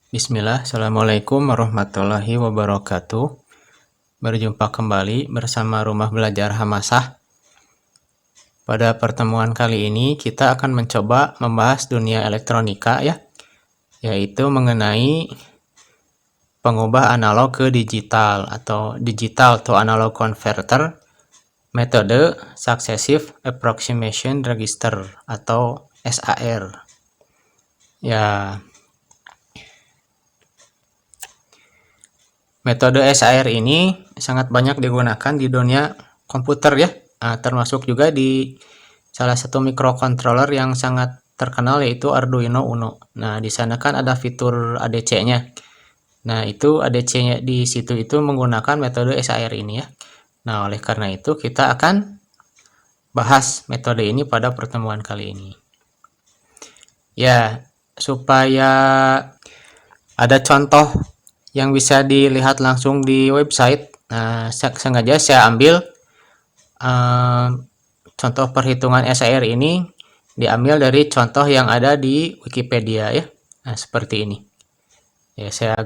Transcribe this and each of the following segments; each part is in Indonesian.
Bismillah, Assalamualaikum warahmatullahi wabarakatuh. Berjumpa kembali bersama Rumah Belajar Hamasah. Pada pertemuan kali ini kita akan mencoba membahas dunia elektronika yaitu mengenai pengubah analog ke digital atau digital to analog converter, metode Successive Approximation Register atau SAR. Metode SAR ini sangat banyak digunakan di dunia komputer termasuk juga di salah satu microcontroller yang sangat terkenal yaitu Arduino Uno. Nah, di sana kan ada fitur ADC-nya. Nah, itu ADC-nya di situ itu menggunakan metode SAR ini ya. Nah, oleh karena itu kita akan bahas metode ini pada pertemuan kali ini. Ya, supaya ada contoh yang bisa dilihat langsung di website. Nah, sengaja saya ambil contoh perhitungan SAR ini diambil dari contoh yang ada di Wikipedia ya. Nah, seperti ini. Ya, saya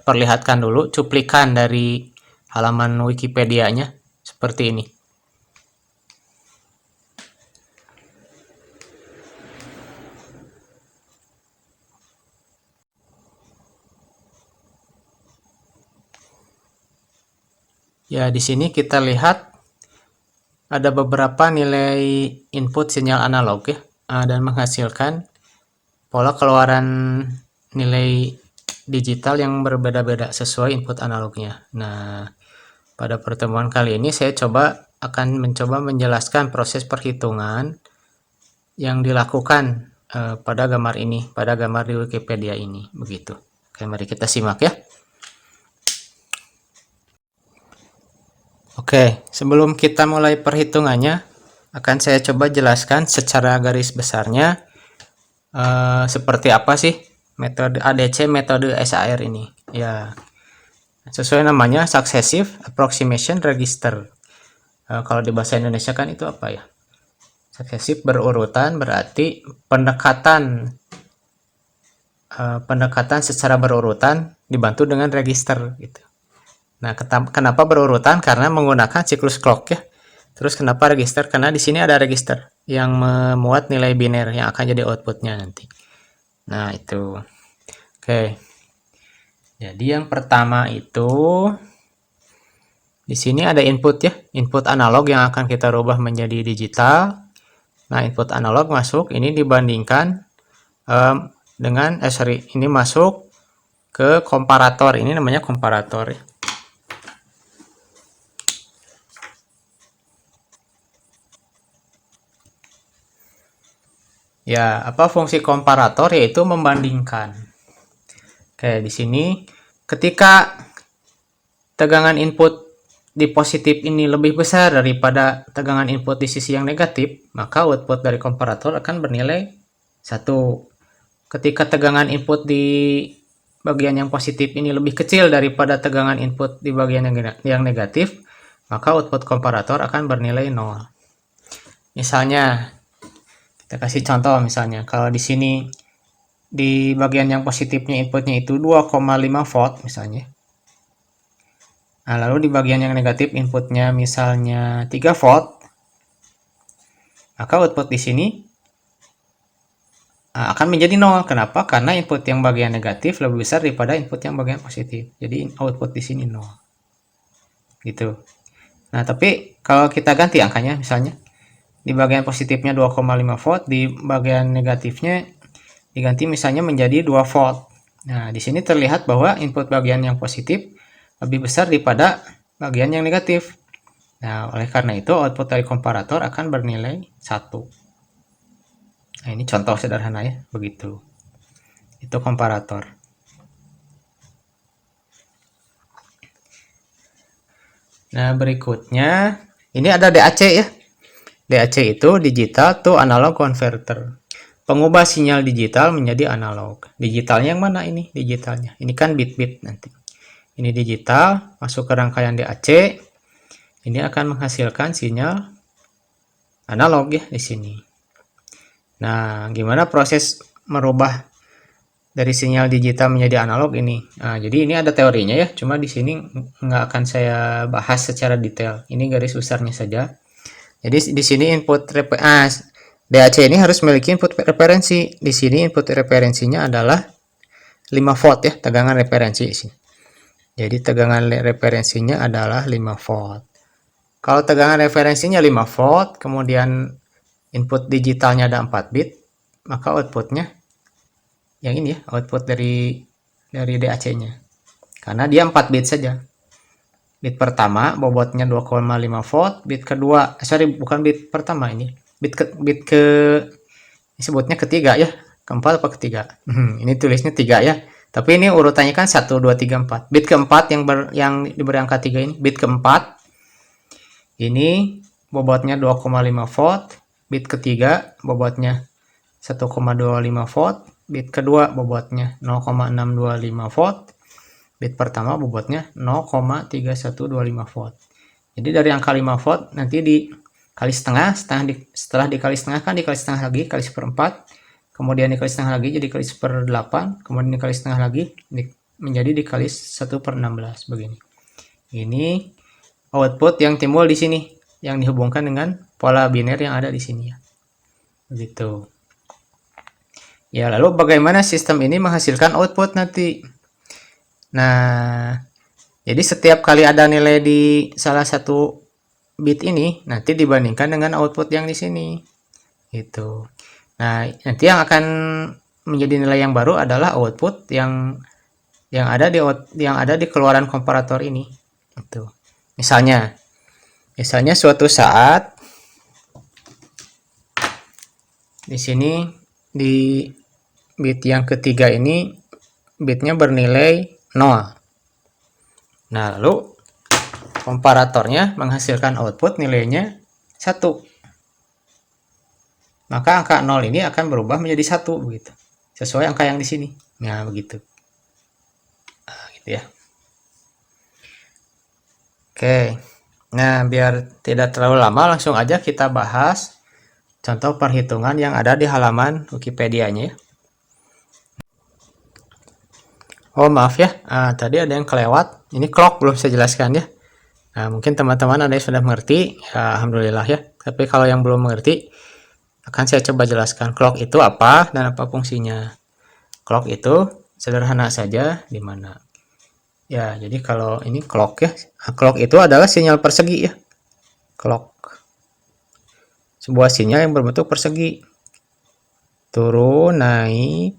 perlihatkan dulu cuplikan dari halaman Wikipedia-nya seperti ini. Ya, di sini kita lihat ada beberapa nilai input sinyal analog ya, dan menghasilkan pola keluaran nilai digital yang berbeda-beda sesuai input analognya. Nah, pada pertemuan kali ini saya akan mencoba menjelaskan proses perhitungan yang dilakukan pada gambar ini, pada gambar di Wikipedia ini, begitu. Oke, mari kita simak ya. Oke, sebelum kita mulai perhitungannya, akan saya coba jelaskan secara garis besarnya seperti apa sih metode ADC, metode SAR ini. Ya, sesuai namanya Successive Approximation Register. Kalau di bahasa Indonesia kan itu apa ya? Successive berurutan berarti pendekatan secara berurutan dibantu dengan register gitu. Nah, kenapa berurutan? Karena menggunakan siklus clock ya. Terus kenapa register? Karena di sini ada register yang memuat nilai biner yang akan jadi outputnya nanti. Nah, itu. Oke. Jadi yang pertama itu di sini ada input ya, input analog yang akan kita rubah menjadi digital. Nah, input analog masuk, ini dibandingkan ini masuk ke komparator. Ini namanya komparator ya. Ya, apa fungsi komparator? Yaitu membandingkan. Oke, di sini ketika tegangan input di positif ini lebih besar daripada tegangan input di sisi yang negatif, maka output dari komparator akan bernilai 1. Ketika tegangan input di bagian yang positif ini lebih kecil daripada tegangan input di bagian yang negatif, maka output komparator akan bernilai 0. Misalnya, kita kasih contoh misalnya, kalau di sini di bagian yang positifnya inputnya itu 2,5 volt misalnya. Nah, lalu di bagian yang negatif inputnya misalnya 3 volt, maka output di sini akan menjadi 0. Kenapa? Karena input yang bagian negatif lebih besar daripada input yang bagian positif. Jadi output di sini 0. Gitu. Nah, tapi kalau kita ganti angkanya misalnya di bagian positifnya 2,5 volt, di bagian negatifnya diganti misalnya menjadi 2 volt. Nah, di sini terlihat bahwa input bagian yang positif lebih besar daripada bagian yang negatif. Nah, oleh karena itu output dari komparator akan bernilai 1. Nah, ini contoh sederhana ya, begitu. Itu komparator. Nah, berikutnya ini ada DAC ya. DAC itu digital to analog converter. Pengubah sinyal digital menjadi analog. Digitalnya yang mana ini? Digitalnya. Ini kan bit-bit nanti. Ini digital, masuk ke rangkaian DAC. Ini akan menghasilkan sinyal analog ya di sini. Nah, gimana proses merubah dari sinyal digital menjadi analog ini. Nah, jadi ini ada teorinya ya, cuma di sini nggak akan saya bahas secara detail. Ini garis besarnya saja. Jadi di sini DAC ini harus memiliki input referensi. Di sini input referensinya adalah 5 volt ya, tegangan referensi sih. Jadi tegangan referensinya adalah 5 volt. Kalau tegangan referensinya 5 volt, kemudian input digitalnya ada 4 bit, maka outputnya yang ini ya, output dari DAC-nya. Karena dia 4 bit saja. Bit pertama bobotnya 2,5 volt, bit kedua, bukan bit pertama ini. Bit ke disebutnya ketiga ya. Keempat apa ketiga? Ini tulisnya 3 ya. Tapi ini urutannya kan 1 2 3 4. Bit keempat yang diberi angka 3 ini, bit keempat ini bobotnya 2,5 volt, bit ketiga bobotnya 1,25 volt, bit kedua bobotnya 0,625 volt, bit pertama bobotnya 0,3125 volt. Jadi dari angka 5 volt nanti dikali setengah, setelah dikali setengah kan dikali setengah lagi, kali seperempat, kemudian dikali setengah lagi jadi kali seperdelapan, kemudian dikali setengah lagi menjadi dikali 1/16 begini. Ini output yang timbul di sini yang dihubungkan dengan pola biner yang ada di sini ya. Begitu. Ya, lalu bagaimana sistem ini menghasilkan output nanti? Nah, jadi setiap kali ada nilai di salah satu bit ini nanti dibandingkan dengan output yang di sini. Gitu. Nah, nanti yang akan menjadi nilai yang baru adalah output yang ada di keluaran komparator ini. Gitu. Misalnya suatu saat di sini di bit yang ketiga ini bitnya bernilai 0. Nah, lalu komparatornya menghasilkan output nilainya 1. Maka angka 0 ini akan berubah menjadi 1 begitu. Sesuai angka yang di sini. Nah, begitu. Nah, gitu ya. Oke. Nah, biar tidak terlalu lama langsung aja kita bahas contoh perhitungan yang ada di halaman Wikipedia-nya ya. Oh, maaf ya. Tadi ada yang kelewat. Ini clock belum saya jelaskan ya. Nah, mungkin teman-teman ada yang sudah mengerti. Ya, alhamdulillah ya. Tapi kalau yang belum mengerti, akan saya coba jelaskan clock itu apa dan apa fungsinya. Clock itu sederhana saja di mana. Ya, jadi kalau ini clock ya. Clock itu adalah sinyal persegi ya. Clock. Sebuah sinyal yang berbentuk persegi. Turun, naik,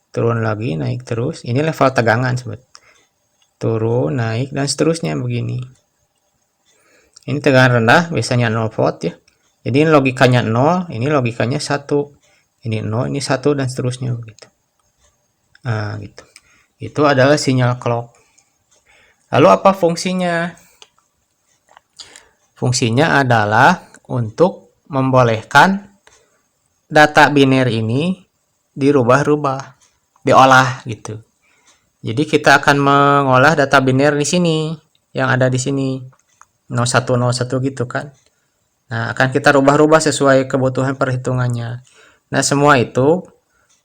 turun lagi, naik terus. Ini level tegangan, sobat. Turun, naik, dan seterusnya begini. Ini tegangan rendah, biasanya 0 volt ya. Jadi ini logikanya 0, ini logikanya 1. Ini 0, ini 1, dan seterusnya begitu. Nah, gitu. Itu adalah sinyal clock. Lalu apa fungsinya? Fungsinya adalah untuk membolehkan data biner ini dirubah-rubah, diolah gitu. Jadi kita akan mengolah data biner di sini yang ada di sini 0101 gitu kan. Nah, akan kita rubah-rubah sesuai kebutuhan perhitungannya. Nah, semua itu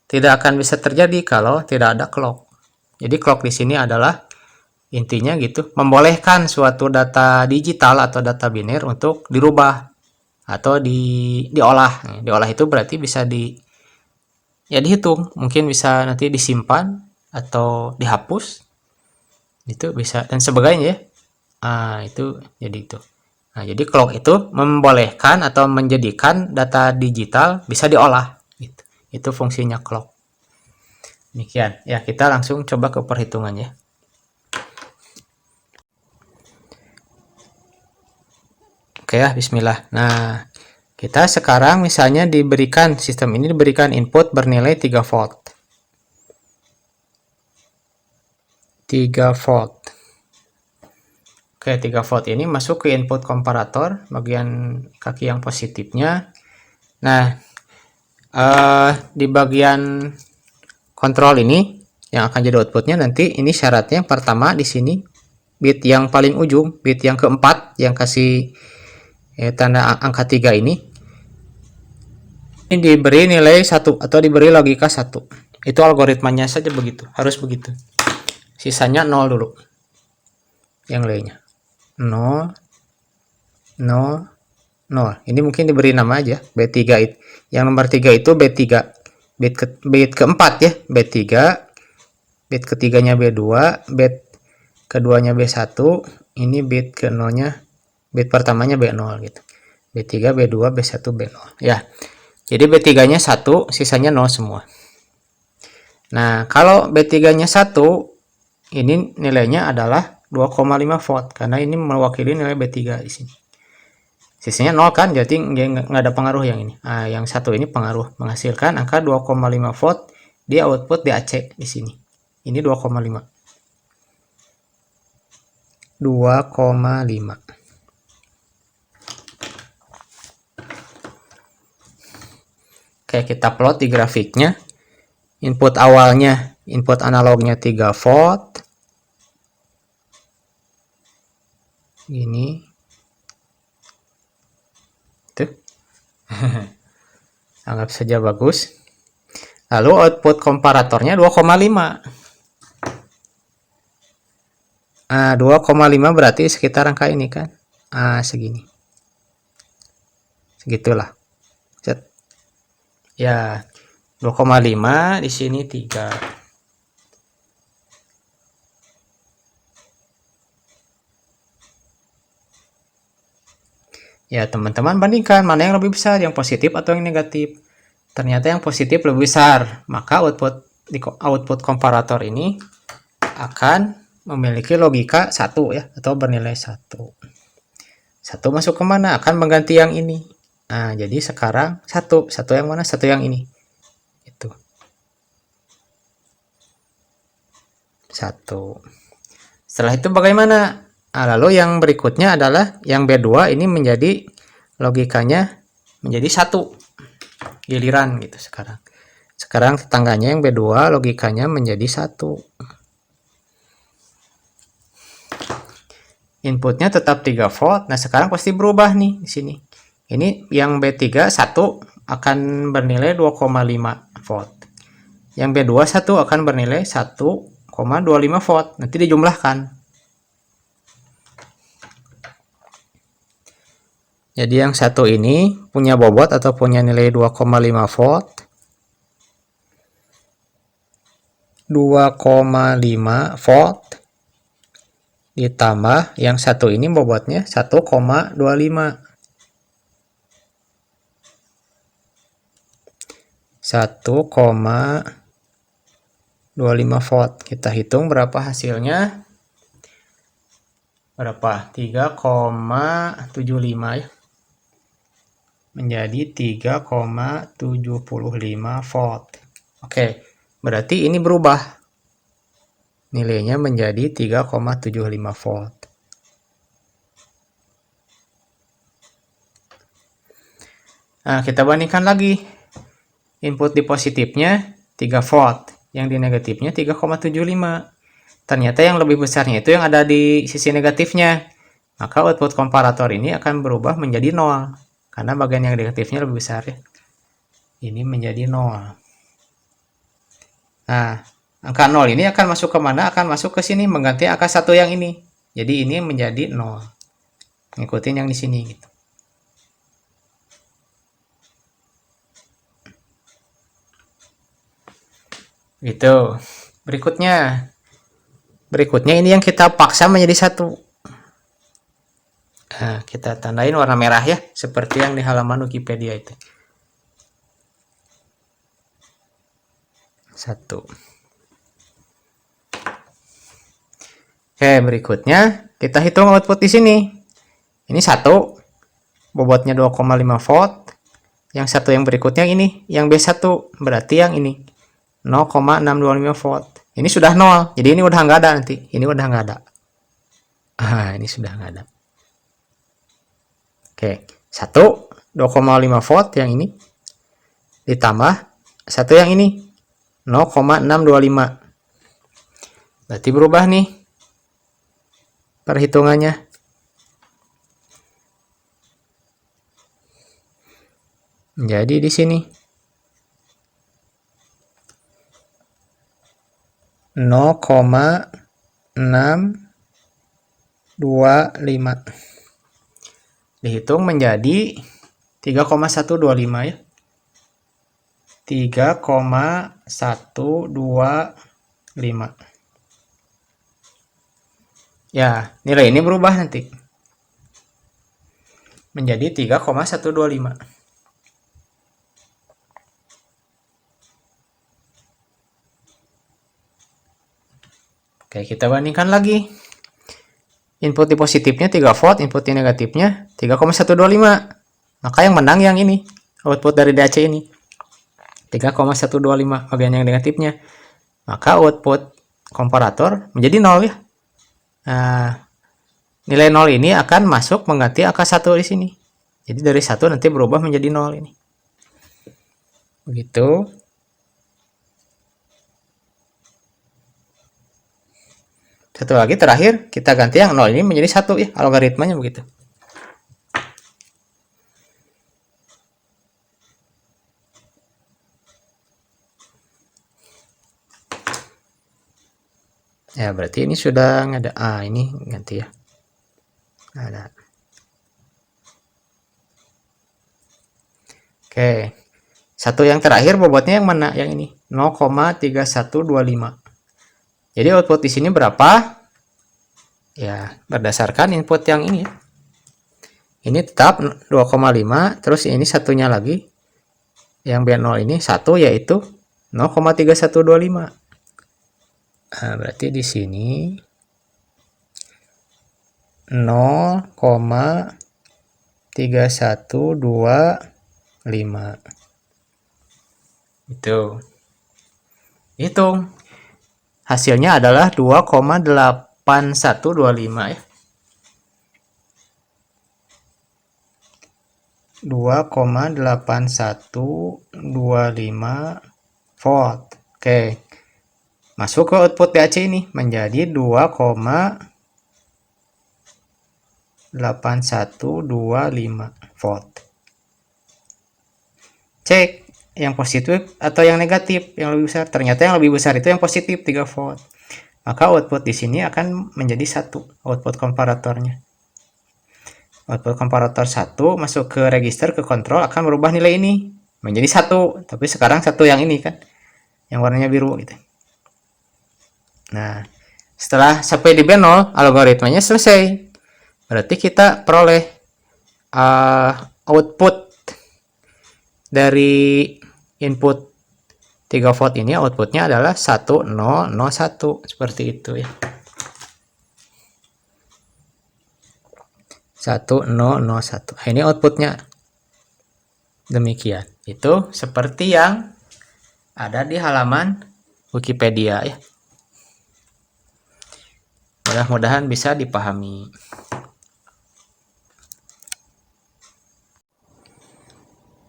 tidak akan bisa terjadi kalau tidak ada clock. Jadi clock di sini adalah intinya gitu, membolehkan suatu data digital atau data biner untuk dirubah atau diolah. Diolah itu berarti bisa dihitung, mungkin bisa nanti disimpan atau dihapus. Itu bisa dan sebagainya ya. Itu jadi itu. Nah, jadi clock itu membolehkan atau menjadikan data digital bisa diolah gitu. Itu fungsinya clock. Demikian. Ya, kita langsung coba ke perhitungannya. Oke ya, bismillah. Nah, kita sekarang misalnya sistem ini diberikan input bernilai 3 volt. 3 volt. Oke, 3 volt ini masuk ke input komparator, bagian kaki yang positifnya. Nah, di bagian kontrol ini yang akan jadi outputnya nanti ini syaratnya yang pertama di sini bit yang paling ujung, bit yang keempat yang kasih tanda angka 3 ini diberi nilai 1 atau diberi logika 1. Itu algoritmanya saja begitu, harus begitu. Sisanya 0 dulu. Yang lainnya. 0, 0, 0. Ini mungkin diberi nama aja, B3 itu. Yang nomor 3 itu B3. Bit keempat ya, B3. Bit ketiganya B2, bit keduanya B1, ini bit ke 0-nya, bit pertamanya B0 gitu. B3, B2, B1, B0. Ya. Jadi B3-nya 1, sisanya 0 semua. Nah, kalau B3-nya 1, ini nilainya adalah 2,5 volt karena ini mewakili nilai B3 di sini. Sisanya 0 kan, jadi nggak ada pengaruh yang ini. Nah, yang satu ini pengaruh, menghasilkan angka 2,5 volt di output DAC di sini. Ini 2,5. 2,5. Oke, kita plot di grafiknya. Input awalnya, input analognya 3 volt. Ini. Tuh. Anggap saja bagus. Lalu output komparatornya 2,5. Nah, 2,5 berarti sekitar angka ini kan. Segini. Segitulah. Set. Ya, 2,5 di sini 3. Ya, teman-teman bandingkan mana yang lebih besar, yang positif atau yang negatif. Ternyata yang positif lebih besar, maka output komparator ini akan memiliki logika 1 ya, atau bernilai 1. 1 masuk ke mana? Akan mengganti yang ini. Nah, jadi sekarang 1 yang mana? 1 yang ini. Itu. 1. Setelah itu bagaimana? Lalu yang berikutnya adalah yang B2 ini menjadi logikanya menjadi 1. Giliran gitu sekarang. Sekarang tetangganya yang B2 logikanya menjadi 1. Inputnya tetap 3 volt. Nah, sekarang pasti berubah nih di sini. Ini yang B3 1 akan bernilai 2,5 volt. Yang B2 1 akan bernilai 1,25 volt. Nanti dijumlahkan. Jadi yang satu ini punya bobot atau punya nilai 2,5 volt. 2,5 volt ditambah yang satu ini bobotnya 1,25. 1,25 volt. Kita hitung berapa hasilnya. Berapa? 3,75 ya. Menjadi 3,75 volt. Oke, berarti ini berubah. Nilainya menjadi 3,75 volt. Nah, kita bandingkan lagi. Input di positifnya 3 volt, yang di negatifnya 3,75. Ternyata yang lebih besarnya itu yang ada di sisi negatifnya. Maka output komparator ini akan berubah menjadi 0. Karena bagian yang negatifnya lebih besar ya. Ini menjadi 0. Nah, angka 0 ini akan masuk ke mana? Akan masuk ke sini mengganti angka 1 yang ini. Jadi ini menjadi 0. Ngikutin yang di sini gitu. Gitu. Berikutnya ini yang kita paksa menjadi 1. Nah, kita tandain warna merah ya, seperti yang di halaman Wikipedia itu. 1. Oke, berikutnya kita hitung output di sini. Ini 1, bobotnya 2,5 volt. Yang satu yang berikutnya ini, yang B1, berarti yang ini 0,625 volt. Ini sudah 0, jadi ini udah nggak ada nanti. Ini udah nggak ada. Ini sudah nggak ada. Oke, 1 2,5 volt yang ini ditambah 1 yang ini 0,625. Berarti berubah nih perhitungannya. Jadi di sini 0,625. Dihitung menjadi 3,125 ya. 3,125. Ya, nilai ini berubah nanti menjadi 3,125. Oke, kita bandingkan lagi. Input di positifnya 3 volt, input di negatifnya 3,125. Maka yang menang yang ini, output dari DAC ini. 3,125 bagian yang negatifnya. Maka output komparator menjadi 0 ya. Nah, nilai 0 ini akan masuk mengganti angka 1 di sini. Jadi dari 1 nanti berubah menjadi 0 ini. Begitu. Satu lagi terakhir, kita ganti yang 0 ini menjadi 1 ya, algoritmanya begitu. Ya, berarti ini sudah ada ini ganti ya. Ada. Oke. Satu yang terakhir bobotnya yang mana? Yang ini, 0,3125. Jadi output di sini berapa? Ya, berdasarkan input yang ini ya. Ini tetap 2,5, terus ini satunya lagi. Yang B0 ini 1 yaitu 0,3125. Nah, berarti di sini 0,3125. Itu. Hitung. Hasilnya adalah 2,8125 ya. 2,8125 volt. Oke. Masuk ke output DAC ini menjadi 2,8125 volt. Cek yang positif atau yang negatif yang lebih besar. Ternyata yang lebih besar itu yang positif 3 volt. Maka output di sini akan menjadi 1 output komparatornya. Output komparator 1 masuk ke register, ke kontrol, akan merubah nilai ini menjadi 1. Tapi sekarang 1 yang ini kan, yang warnanya biru gitu. Nah, setelah sampai di B0, algoritmanya selesai. Berarti kita peroleh output dari input 3 volt ini, outputnya adalah 1001. Seperti itu ya. 1001. Ini outputnya. Demikian. Itu seperti yang ada di halaman Wikipedia ya. Mudah-mudahan bisa dipahami.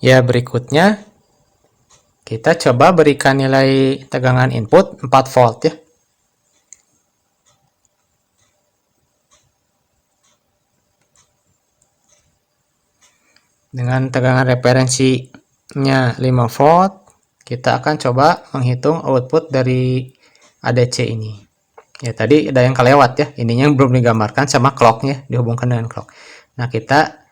Ya, berikutnya kita coba berikan nilai tegangan input 4 volt ya. Dengan tegangan referensinya 5 volt, kita akan coba menghitung output dari ADC ini. Ya, tadi ada yang kelewat ya, ininya belum digambarkan sama clocknya, dihubungkan dengan clock. Nah, kita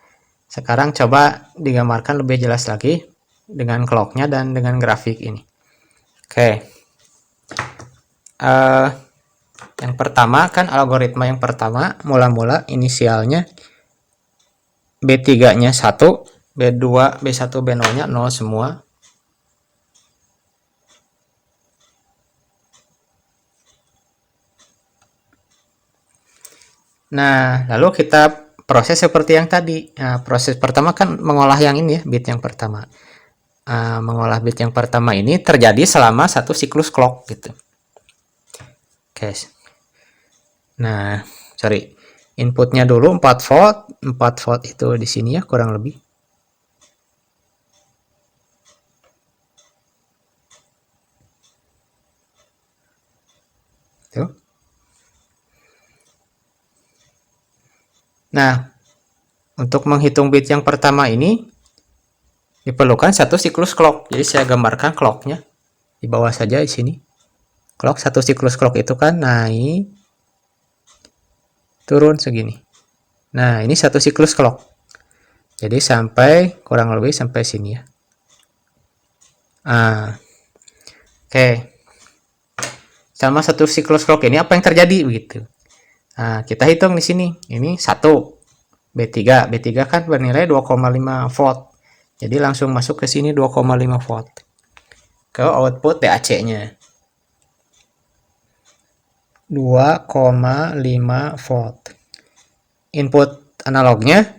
sekarang coba digambarkan lebih jelas lagi dengan clocknya dan dengan grafik ini. Oke. Yang pertama kan algoritma yang pertama, mula-mula inisialnya B3-nya 1, B2, B1, B0-nya 0 semua. Nah, lalu kita proses seperti yang tadi. Nah, proses pertama kan mengolah yang ini ya, bit yang pertama. Mengolah bit yang pertama ini terjadi selama satu siklus clock gitu. Oke. Nah, sorry. Inputnya dulu 4 volt. 4 volt itu di sini ya, kurang lebih. Tuh. Nah, untuk menghitung bit yang pertama ini diperlukan satu siklus clock. Jadi saya gambarkan clocknya di bawah saja di sini. clock, satu siklus clock itu kan naik turun segini. Nah, ini satu siklus clock. Jadi sampai kurang lebih sampai sini ya. Oke. Okay. Sama satu siklus clock ini apa yang terjadi begitu. Nah, kita hitung di sini. Ini 1 B3. B3 kan bernilai 2,5 volt. Jadi langsung masuk ke sini 2,5 volt. Ke output DAC-nya. 2,5 volt. Input analognya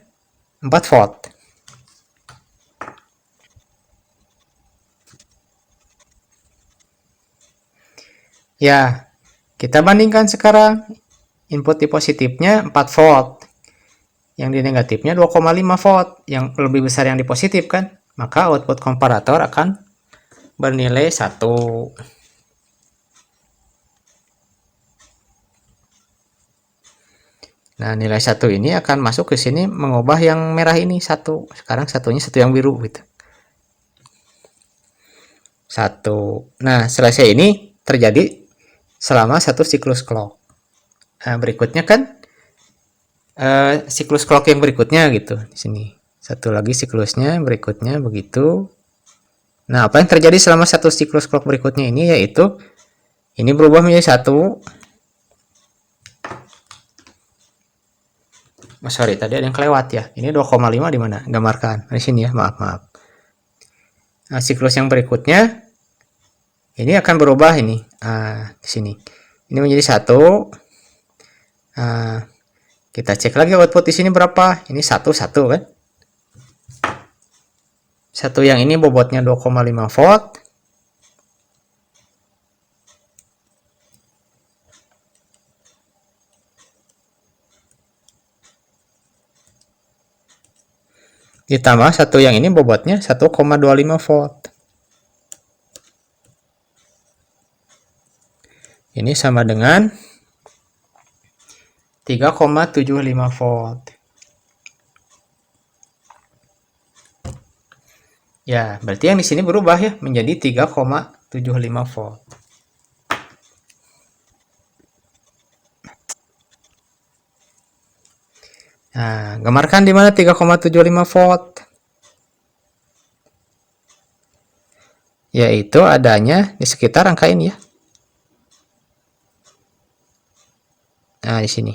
4 volt. Ya, kita bandingkan sekarang. Input di positifnya 4 volt. Yang di negatifnya 2,5 volt. Yang lebih besar yang di positif kan? Maka output komparator akan bernilai 1. Nah, nilai 1 ini akan masuk ke sini mengubah yang merah ini 1. Sekarang satunya 1 yang biru gitu. 1. Nah, selesai ini terjadi selama satu siklus clock. Nah, berikutnya kan siklus clock yang berikutnya gitu di sini. Satu lagi siklusnya berikutnya begitu. Nah, apa yang terjadi selama satu siklus clock berikutnya ini yaitu ini berubah menjadi 1. Oh, sorry, tadi ada yang kelewat ya. Ini 2,5 di mana? Gambarkan. Di sini ya, maaf. Nah, siklus yang berikutnya ini akan berubah ini. Di sini. Ini menjadi 1. Kita cek lagi output di sini berapa? Ini 1 kan? 1 yang ini bobotnya 2,5 volt. Ditambah 1 yang ini bobotnya 1,25 volt. Ini sama dengan 3,75 volt. Ya, berarti yang di sini berubah ya menjadi 3,75 volt. Nah, gambarkan di mana 3,75 volt? Yaitu adanya di sekitar angka ini ya. Nah, di sini.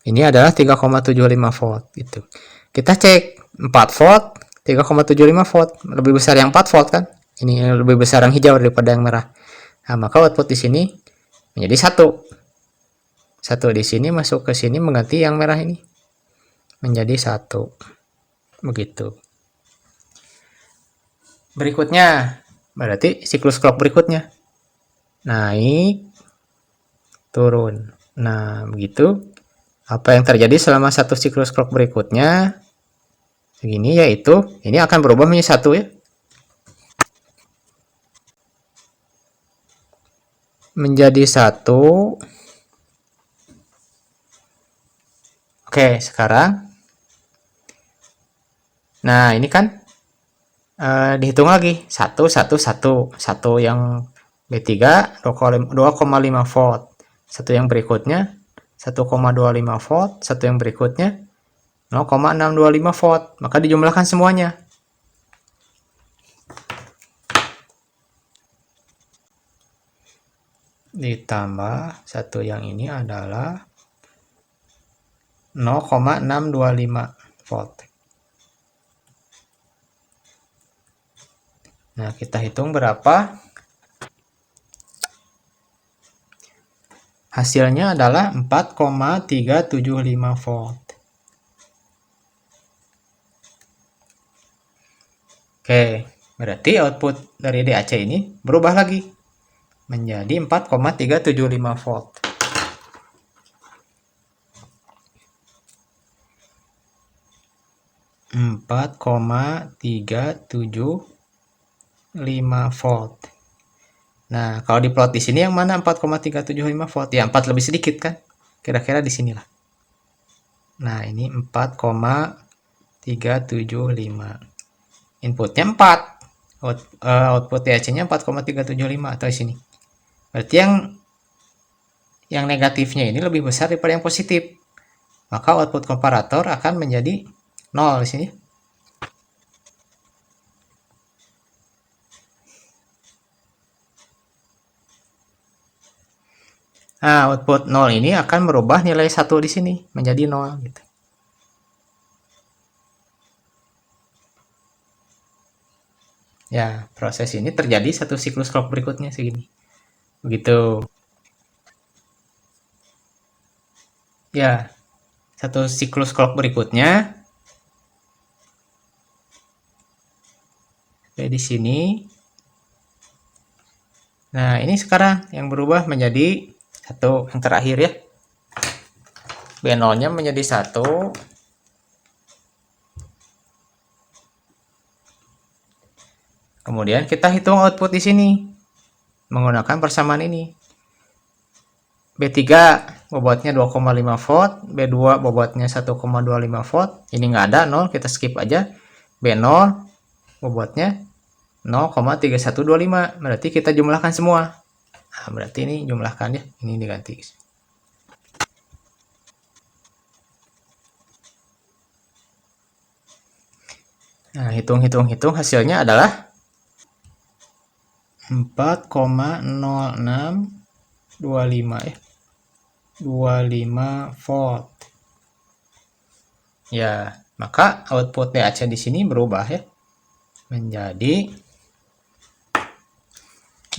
Ini adalah 3,75 volt gitu. Kita cek 4 volt, 3,75 volt, lebih besar yang 4 volt kan? Ini lebih besar yang hijau daripada yang merah. Nah, maka output di sini menjadi 1. 1 di sini masuk ke sini mengganti yang merah ini. Menjadi 1. Begitu. Berikutnya, berarti siklus clock berikutnya. Naik, turun. Nah, begitu. Apa yang terjadi selama satu siklus clock berikutnya? Segini yaitu, ini akan berubah menjadi 1 ya. Menjadi 1. Oke, sekarang. Nah, ini kan dihitung lagi 1 yang B3 2,5 volt, satu yang berikutnya 1,25 volt, satu yang berikutnya 0,625 volt, maka dijumlahkan semuanya. Ditambah satu yang ini adalah 0,625 volt. Nah, kita hitung berapa. Hasilnya adalah 4,375 volt. Oke, berarti output dari DAC ini berubah lagi menjadi 4,375 volt. Empat koma tiga tujuh lima volt. Nah, kalau diplot di sini yang mana 4,375 volt? Ya, 4 lebih sedikit kan? Kira-kira di sinilah. Nah, ini 4,375 4,375. Inputnya 4. Output DAC-nya 4,375 atau di sini. Berarti yang negatifnya ini lebih besar daripada yang positif. Maka output komparator akan menjadi 0 di sini. Nah, output 0 ini akan merubah nilai 1 di sini menjadi 0 gitu. Ya, proses ini terjadi satu siklus clock berikutnya segini. Begitu. Ya, satu siklus clock berikutnya. Kayak di sini. Nah, ini sekarang yang berubah menjadi 1 yang terakhir ya. B0-nya menjadi 1. Kemudian kita hitung output di sini menggunakan persamaan ini. B3 bobotnya 2,5 volt, B2 bobotnya 1,25 volt. Ini nggak ada 0, kita skip aja. B0 bobotnya 0,3125. Berarti kita jumlahkan semua. Nah, berarti ini jumlahkan ya, ini diganti. Nah, hitung hasilnya adalah 4,0625 ya. 25 volt. Ya, maka output DAC di sini berubah ya. Menjadi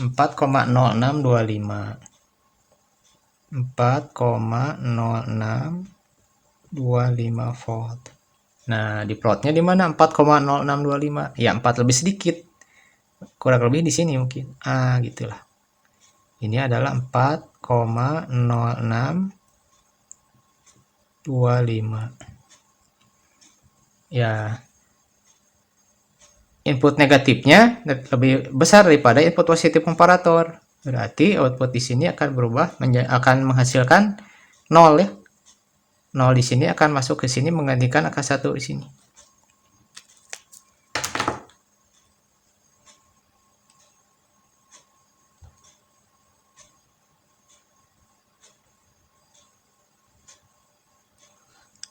4,0625. 4,0625 volt. Nah, di plotnya di mana 4,0625? Ya, 4 lebih sedikit. Kurang lebih di sini mungkin. Gitulah. Ini adalah 4,0625. Ya. Input negatifnya lebih besar daripada input positif komparator. Berarti output di sini akan berubah akan menghasilkan 0 ya. 0 di sini akan masuk ke sini menggantikan angka 1 di sini.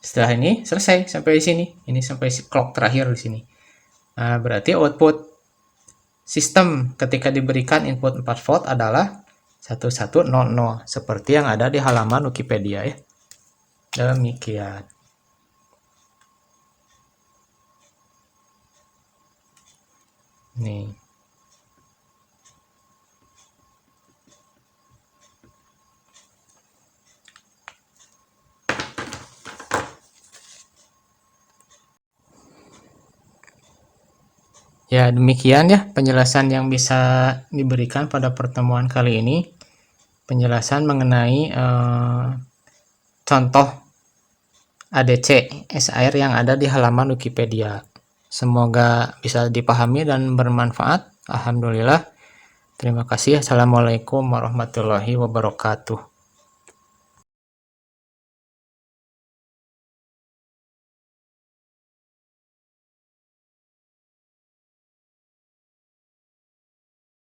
Setelah ini selesai sampai di sini. Ini sampai clock terakhir di sini. Nah, berarti output sistem ketika diberikan input 4 volt adalah 1100 seperti yang ada di halaman Wikipedia ya. Demikian. Nih. Ya, demikian ya penjelasan yang bisa diberikan pada pertemuan kali ini. Penjelasan mengenai contoh ADC SAR yang ada di halaman Wikipedia. Semoga bisa dipahami dan bermanfaat. Alhamdulillah. Terima kasih. Assalamualaikum warahmatullahi wabarakatuh.